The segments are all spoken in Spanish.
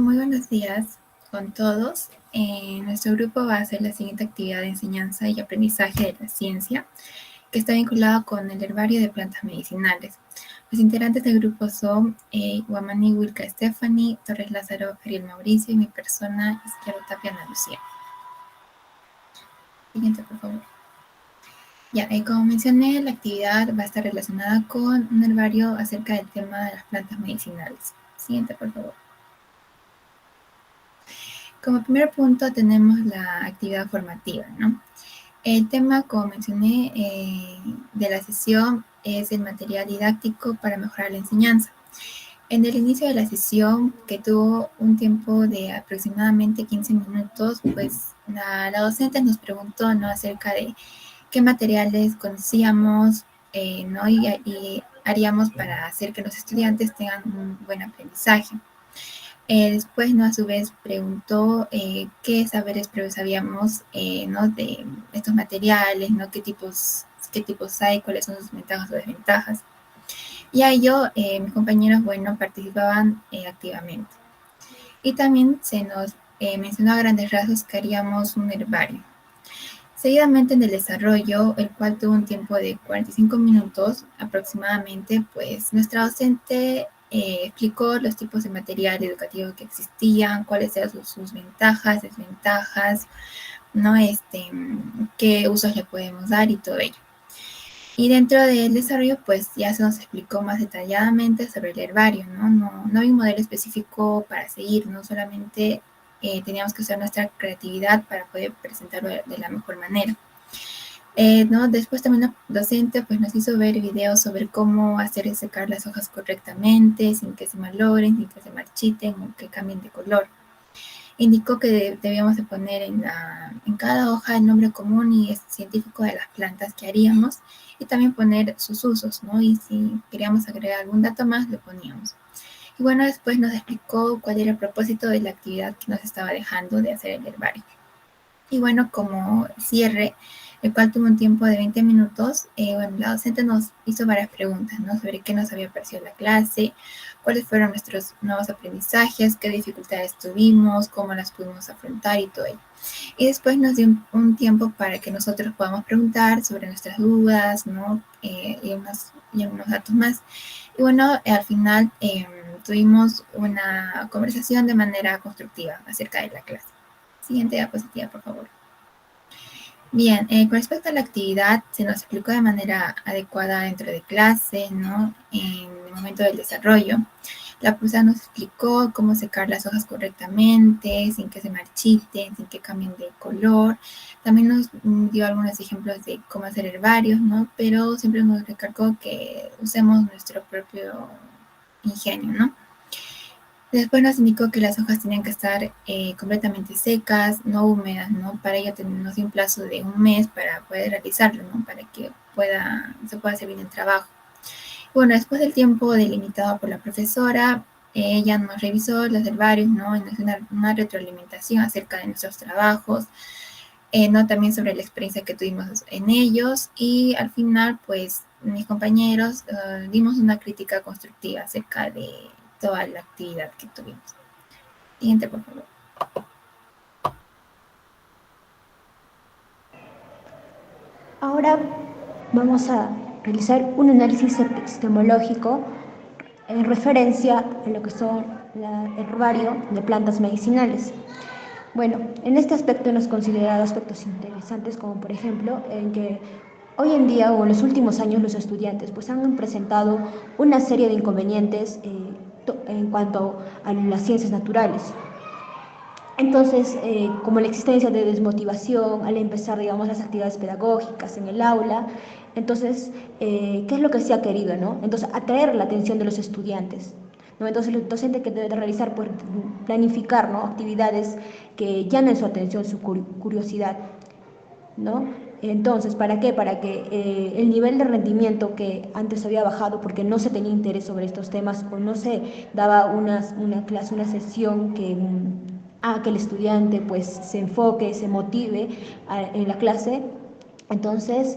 Muy buenos días con todos. Nuestro grupo va a hacer la siguiente actividad de enseñanza y aprendizaje de la ciencia, que está vinculado con el herbario de plantas medicinales. Los integrantes del grupo son Guamani Wilka Stephanie, Torres Lázaro Ariel Mauricio y mi persona Izquierdo Tapia Ana Lucía. Siguiente, por favor. Ya, como mencioné, la actividad va a estar relacionada con un herbario acerca del tema de las plantas medicinales. Siguiente, por favor. Como primer punto tenemos la actividad formativa, ¿no? El tema, como mencioné, de la sesión es el material didáctico para mejorar la enseñanza. En el inicio de la sesión, que tuvo un tiempo de aproximadamente 15 minutos, pues la docente nos preguntó, ¿no?, acerca de qué materiales conocíamos, ¿no?, y haríamos para hacer que los estudiantes tengan un buen aprendizaje. Después, ¿no?, a su vez preguntó qué saberes previos sabíamos, ¿no?, de estos materiales, ¿no?, qué tipos hay, cuáles son sus ventajas o desventajas. Y a ello, mis compañeros, bueno, participaban activamente. Y también se nos mencionó a grandes rasgos que haríamos un herbario. Seguidamente en el desarrollo, el cual tuvo un tiempo de 45 minutos aproximadamente, pues nuestra docente explicó los tipos de material educativo que existían, cuáles eran sus ventajas, desventajas, ¿no?, qué usos le podemos dar y todo ello. Y dentro del desarrollo, pues ya se nos explicó más detalladamente sobre el herbario, ¿no? No hay un modelo específico para seguir, ¿no? Solamente teníamos que usar nuestra creatividad para poder presentarlo de la mejor manera. ¿No? Después también la docente pues nos hizo ver videos sobre cómo hacer secar las hojas correctamente, sin que se malogren, sin que se marchiten o que cambien de color. Indicó que debíamos de poner en cada hoja el nombre común y científico de las plantas que haríamos y también poner sus usos, ¿no? Y si queríamos agregar algún dato más, lo poníamos. Y bueno, después nos explicó cuál era el propósito de la actividad que nos estaba dejando de hacer el herbario. Y bueno, como cierre, el cual tuvo un tiempo de 20 minutos, bueno, la docente nos hizo varias preguntas, ¿no?, sobre qué nos había parecido la clase, cuáles fueron nuestros nuevos aprendizajes, qué dificultades tuvimos, cómo las pudimos afrontar y todo ello. Y después nos dio un tiempo para que nosotros podamos preguntar sobre nuestras dudas, ¿no?, y unos datos más. Y bueno, al final tuvimos una conversación de manera constructiva acerca de la clase. Siguiente diapositiva, por favor. Bien, con respecto a la actividad, se nos explicó de manera adecuada dentro de clase, ¿no?, en el momento del desarrollo. La profesora nos explicó cómo secar las hojas correctamente, sin que se marchiten, sin que cambien de color. También nos dio algunos ejemplos de cómo hacer herbarios, ¿no?, pero siempre nos recalcó que usemos nuestro propio ingenio, ¿no? Después nos indicó que las hojas tenían que estar completamente secas, no húmedas, ¿no? Para ello tenemos un plazo de un mes para poder realizarlo, ¿no?, para que se pueda hacer bien el trabajo. Bueno, después del tiempo delimitado por la profesora, ella nos revisó los herbarios, ¿no?, y nos dio una retroalimentación acerca de nuestros trabajos, ¿no?, también sobre la experiencia que tuvimos en ellos, y al final, pues, mis compañeros dimos una crítica constructiva acerca de toda la actividad que tuvimos. Siguiente, por favor. Ahora vamos a realizar un análisis epistemológico en referencia a lo que son el herbario de plantas medicinales. Bueno, en este aspecto hemos considerado aspectos interesantes, como por ejemplo en que hoy en día o en los últimos años los estudiantes pues han presentado una serie de inconvenientes en cuanto a las ciencias naturales. Entonces, como la existencia de desmotivación al empezar, digamos, las actividades pedagógicas en el aula, entonces, ¿qué es lo que se ha querido, no? Entonces, atraer la atención de los estudiantes, ¿no? Entonces, el docente que debe de realizar, pues, planificar, ¿no?, actividades que llamen su atención, su curiosidad, ¿no? Entonces, ¿para qué? Para que el nivel de rendimiento que antes había bajado porque no se tenía interés sobre estos temas o no se daba una clase, una sesión que haga que el estudiante pues se enfoque, se motive en la clase, entonces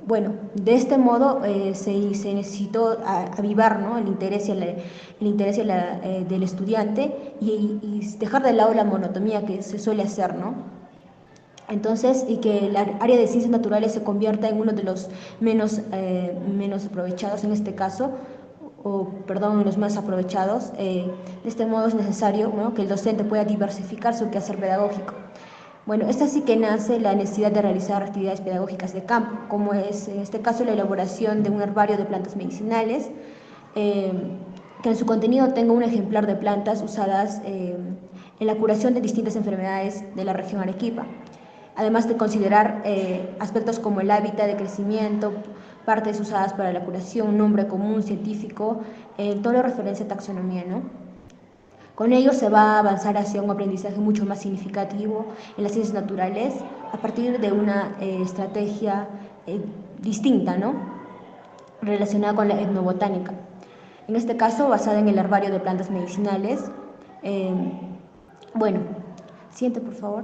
Bueno, de este modo se necesitó avivar, ¿no?, el interés, del estudiante y dejar de lado la monotonía que se suele hacer, ¿no? Entonces, y que el área de ciencias naturales se convierta en uno de los menos aprovechados en este caso, o perdón, los más aprovechados. De este modo es necesario, ¿no?, que el docente pueda diversificar su quehacer pedagógico. Bueno, esta sí que nace la necesidad de realizar actividades pedagógicas de campo, como es en este caso la elaboración de un herbario de plantas medicinales, eh, que en su contenido tenga un ejemplar de plantas usadas en la curación de distintas enfermedades de la región Arequipa, además de considerar aspectos como el hábitat de crecimiento, partes usadas para la curación, nombre común, científico, todo lo referencia a taxonomía, ¿no? Con ello se va a avanzar hacia un aprendizaje mucho más significativo en las ciencias naturales a partir de una estrategia distinta, ¿no?, relacionada con la etnobotánica. En este caso, basada en el herbario de plantas medicinales. Eh, bueno, siguiente, por favor.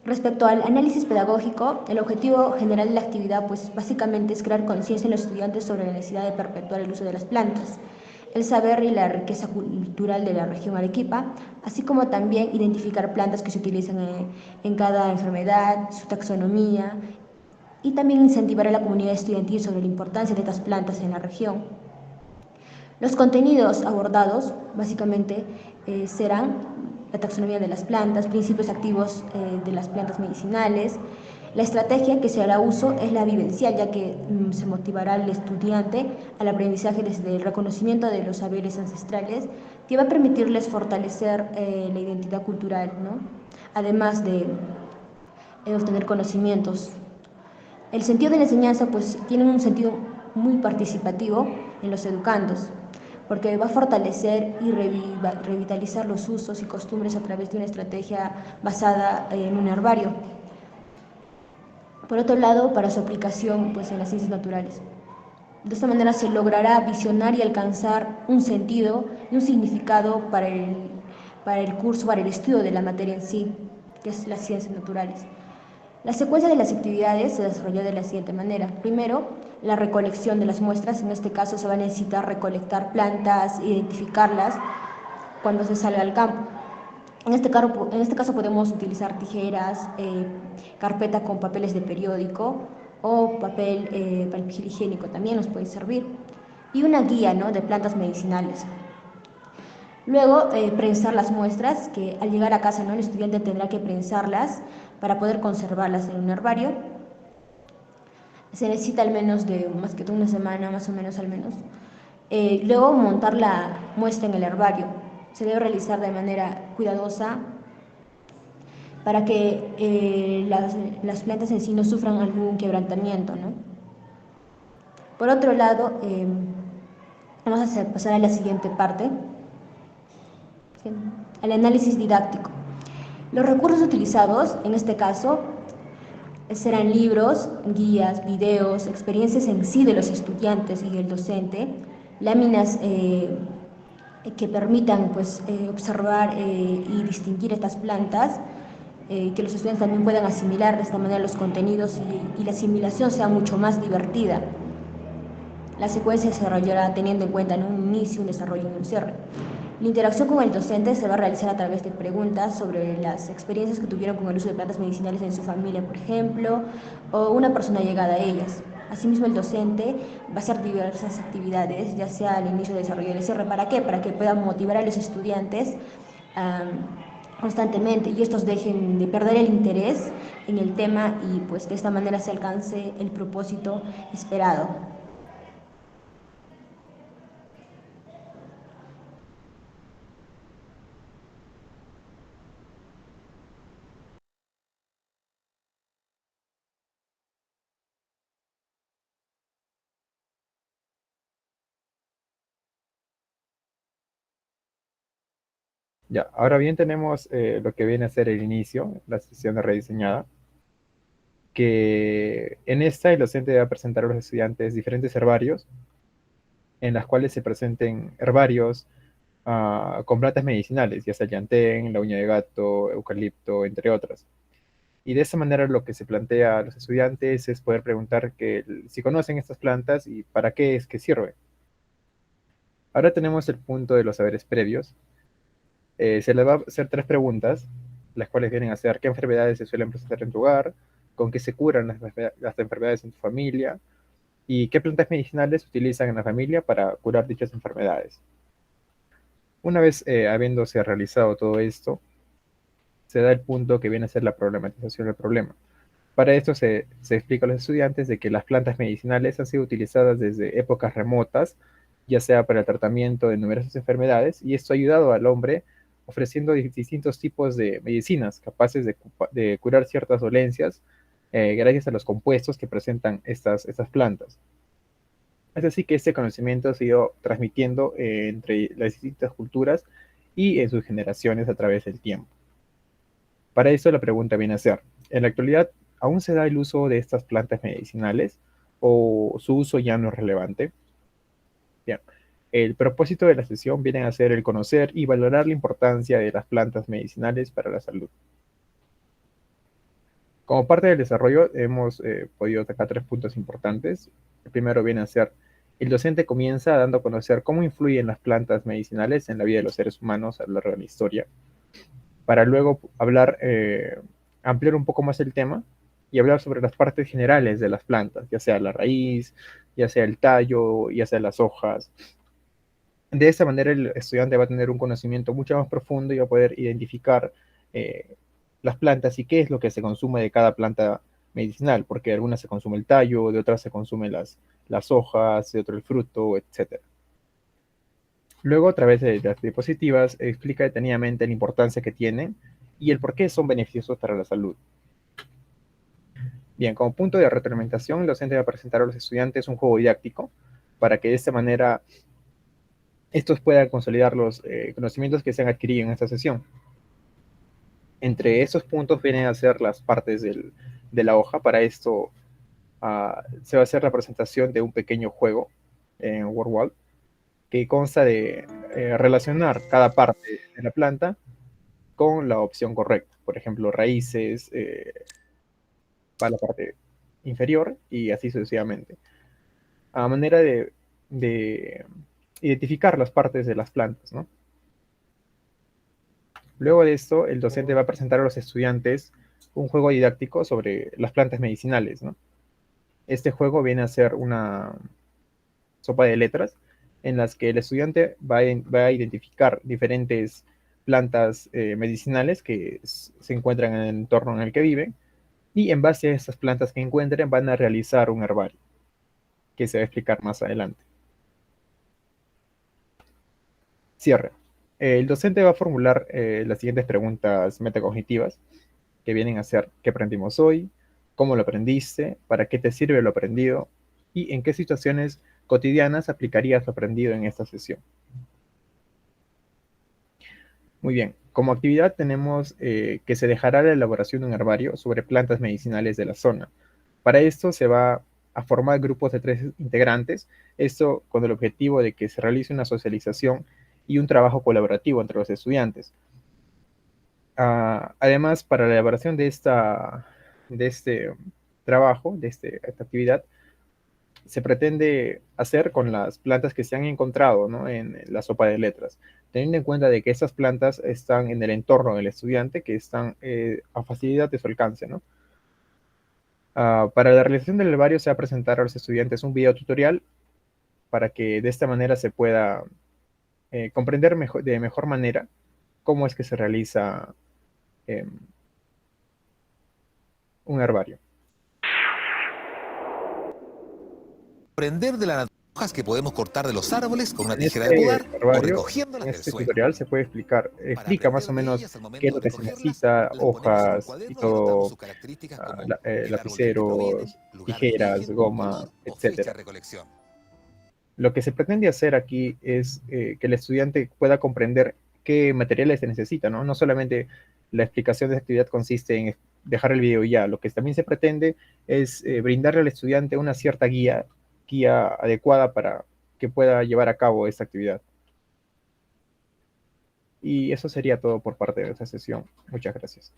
Respecto al análisis pedagógico, el objetivo general de la actividad, pues básicamente es crear conciencia en los estudiantes sobre la necesidad de perpetuar el uso de las plantas, el saber y la riqueza cultural de la región Arequipa, así como también identificar plantas que se utilizan en cada enfermedad, su taxonomía, y también incentivar a la comunidad estudiantil sobre la importancia de estas plantas en la región. Los contenidos abordados básicamente serán la taxonomía de las plantas, principios activos de las plantas medicinales. La estrategia que se hará uso es la vivencial, ya que se motivará al estudiante al aprendizaje desde el reconocimiento de los saberes ancestrales, que va a permitirles fortalecer la identidad cultural, ¿no?, además de obtener conocimientos. El sentido de la enseñanza pues tiene un sentido muy participativo en los educandos, porque va a fortalecer y revitalizar los usos y costumbres a través de una estrategia basada en un herbario. Por otro lado, para su aplicación pues en las ciencias naturales. De esta manera se logrará visionar y alcanzar un sentido y un significado para el curso, para el estudio de la materia en sí, que es las ciencias naturales. La secuencia de las actividades se desarrolló de la siguiente manera. Primero, la recolección de las muestras. En este caso se va a necesitar recolectar plantas, identificarlas cuando se salga al campo. En este caso podemos utilizar tijeras, carpeta con papeles de periódico o papel higiénico también nos puede servir. Y una guía, ¿no?, de plantas medicinales. Luego, prensar las muestras, que al llegar a casa, ¿no?, el estudiante tendrá que prensarlas para poder conservarlas en un herbario. Se necesita al menos de más que una semana, más o menos al menos. Luego, montar la muestra en el herbario. Se debe realizar de manera cuidadosa para que las plantas en sí no sufran algún quebrantamiento, ¿no? Por otro lado, vamos a pasar a la siguiente parte, al análisis didáctico. Los recursos utilizados, en este caso, serán libros, guías, videos, experiencias en sí de los estudiantes y el docente, láminas que permitan pues, observar y distinguir estas plantas, que los estudiantes también puedan asimilar de esta manera los contenidos y la asimilación sea mucho más divertida. La secuencia se desarrollará teniendo en cuenta en un inicio, un desarrollo y un cierre. La interacción con el docente se va a realizar a través de preguntas sobre las experiencias que tuvieron con el uso de plantas medicinales en su familia, por ejemplo, o una persona llegada a ellas. Asimismo, el docente va a hacer diversas actividades, ya sea al inicio de desarrollo del cierre. ¿Para qué? Para que puedan motivar a los estudiantes constantemente y estos dejen de perder el interés en el tema y pues de esta manera se alcance el propósito esperado. Ya, ahora bien tenemos lo que viene a ser el inicio, la sesión de rediseñada, que en esta el docente va a presentar a los estudiantes diferentes herbarios, en las cuales se presenten herbarios con plantas medicinales, ya sea llantén, la uña de gato, eucalipto, entre otras. Y de esa manera lo que se plantea a los estudiantes es poder preguntar si conocen estas plantas y para qué es que sirven. Ahora tenemos el punto de los saberes previos. Se les va a hacer 3 preguntas, las cuales vienen a ser qué enfermedades se suelen presentar en tu hogar, con qué se curan las enfermedades en tu familia y qué plantas medicinales se utilizan en la familia para curar dichas enfermedades. Una vez habiéndose realizado todo esto, se da el punto que viene a ser la problematización del problema. Para esto se explica a los estudiantes de que las plantas medicinales han sido utilizadas desde épocas remotas, ya sea para el tratamiento de numerosas enfermedades, y esto ha ayudado al hombre ofreciendo distintos tipos de medicinas capaces de curar ciertas dolencias gracias a los compuestos que presentan estas plantas. Es así que este conocimiento se ha ido transmitiendo entre las distintas culturas y en sus generaciones a través del tiempo. Para eso la pregunta viene a ser, en la actualidad, ¿aún se da el uso de estas plantas medicinales o su uso ya no es relevante? Bien, el propósito de la sesión viene a ser el conocer y valorar la importancia de las plantas medicinales para la salud. Como parte del desarrollo hemos podido sacar 3 puntos importantes. El primero viene a ser, el docente comienza dando a conocer cómo influyen las plantas medicinales en la vida de los seres humanos a lo largo de la historia, para luego ampliar un poco más el tema y hablar sobre las partes generales de las plantas, ya sea la raíz, ya sea el tallo, ya sea las hojas. De esta manera el estudiante va a tener un conocimiento mucho más profundo y va a poder identificar las plantas y qué es lo que se consume de cada planta medicinal, porque de algunas se consume el tallo, de otras se consumen las hojas, de otro el fruto, etc. Luego, a través de las diapositivas, explica detenidamente la importancia que tienen y el por qué son beneficiosos para la salud. Bien, como punto de retroalimentación, el docente va a presentar a los estudiantes un juego didáctico para que de esta manera estos puedan consolidar los conocimientos que se han adquirido en esta sesión. Entre esos puntos vienen a ser las partes de la hoja. Para esto se va a hacer la presentación de un pequeño juego en WordWall que consta de relacionar cada parte de la planta con la opción correcta. Por ejemplo, raíces para la parte inferior y así sucesivamente. A manera de identificar las partes de las plantas, ¿no? Luego de esto, el docente va a presentar a los estudiantes un juego didáctico sobre las plantas medicinales, ¿no? Este juego viene a ser una sopa de letras en las que el estudiante va a identificar diferentes plantas medicinales que se encuentran en el entorno en el que viven, y en base a estas plantas que encuentren van a realizar un herbario, que se va a explicar más adelante. Cierre. El docente va a formular las siguientes preguntas metacognitivas, que vienen a ser: ¿qué aprendimos hoy? ¿Cómo lo aprendiste? ¿Para qué te sirve lo aprendido? ¿Y en qué situaciones cotidianas aplicarías lo aprendido en esta sesión? Muy bien. Como actividad tenemos que se dejará la elaboración de un herbario sobre plantas medicinales de la zona. Para esto se va a formar grupos de 3 integrantes, esto con el objetivo de que se realice una socialización y un trabajo colaborativo entre los estudiantes. Además, para la elaboración de este trabajo, de esta actividad, se pretende hacer con las plantas que se han encontrado, ¿no?, en la sopa de letras, teniendo en cuenta de que estas plantas están en el entorno del estudiante, que están a facilidad de su alcance, ¿no? Para la realización del herbario se va a presentar a los estudiantes un video tutorial para que de esta manera se pueda comprender de mejor manera cómo es que se realiza un herbario. Aprender de las hojas que podemos cortar de los árboles con una En tijera de podar o herbario, recogiéndolas en del este suelo. tutorial se puede explica más o menos qué es lo que se necesita: las ponemos en un hojas y cuaderno y anotamos todo, sus características como el árbol del que provienen, lapiceros, lugar de tijeras, origen, goma, color o fecha etc. de recolección. Lo que se pretende hacer aquí es que el estudiante pueda comprender qué materiales se necesitan, ¿no? No solamente la explicación de la actividad consiste en dejar el video y ya. Lo que también se pretende es brindarle al estudiante una cierta guía adecuada para que pueda llevar a cabo esta actividad. Y eso sería todo por parte de esta sesión. Muchas gracias.